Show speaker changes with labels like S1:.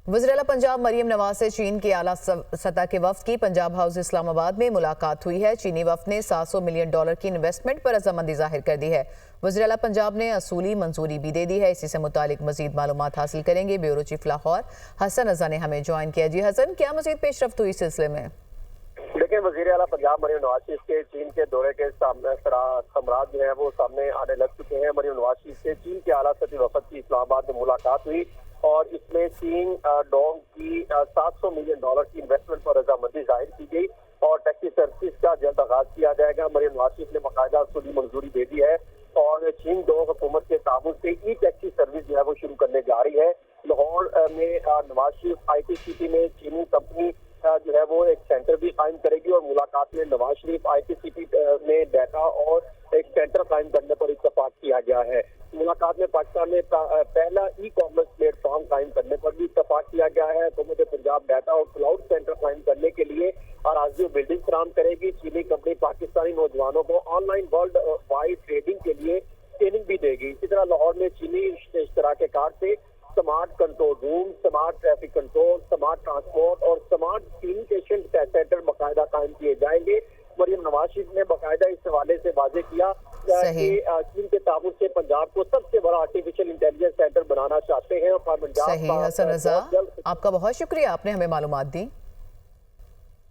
S1: वज़ीर-ए-आला पंजाब मरियम नवाज से चीन के आला सतह के वफ्द की पंजाब हाउस इस्लामाबाद में मुलाकात हुई है। चीनी वफ्द ने $700 मिलियन की इन्वेस्टमेंट पर रजामंदी जाहिर कर दी है। वज़ीर-ए-आला पंजाब ने असूली मंजूरी भी दे दी है। इसी से मुतालिक मजीद मालूमात हासिल करेंगे ब्यूरो चीफ लाहौर हसन रजा ने हमें ज्वाइन किया। जी हसन, क्या मजीद पेशरफ्त हुई इस सिलसिले में?
S2: लेकिन वज़ीर-ए-आला पंजाब मरियम नवाज शरीफ के चीन के दौरे के समराज जो है वो सामने आने लग चुके हैं। मरियम नवाज शरीफ से चीन के आला सतही वफद की इस्लामाबाद में मुलाकात हुई और इसमें चीन डोंग की $700 मिलियन की इन्वेस्टमेंट पर रजामंदी जाहिर की गई और टैक्सी सर्विस का जल्द आगाज किया जाएगा। मरियम नवाज शरीफ ने बाकायदा असूली मंजूरी दे दी है और चीन डोंग हुकूमत के ताबून से ई टैक्सी सर्विस जो है वो शुरू करने जा रही है। लाहौर में नवाज शरीफ IT सिटी में चीनी कंपनी जो है वो एक सेंटर भी कायम करेगी और मुलाकात में नवाज शरीफ IT सिटी में डाटा और एक सेंटर कायम करने पर इत्तेफाक किया गया है। मुलाकात में पाकिस्तान में पहला ई-कॉमर्स प्लेटफॉर्म कायम करने पर भी इत्तेफाक किया गया है। हुकूमत पंजाब डाटा और क्लाउड सेंटर कायम करने के लिए अराजी और बिल्डिंग फराहम करेगी। चीनी कंपनी पाकिस्तानी नौजवानों को ऑनलाइन वर्ल्ड वाइड ट्रेडिंग के लिए ट्रेनिंग भी देगी। इसी तरह लाहौर में चीनी इश्तराके कार से smart control room, smart traffic control, smart transport और स्मार्ट कम्युनिकेशन सेंटर बाकायदा कायम किए जाएंगे। मरियम नवाज शरीफ ने बाकायदा इस हवाले से वाजे किया कि चीन के ताबून से पंजाब को सबसे बड़ा आर्टिफिशियल इंटेलिजेंस सेंटर बनाना चाहते हैं और पंजाब
S1: सही। हसन रजा, आपका बहुत शुक्रिया, आपने हमें मालूमात दी।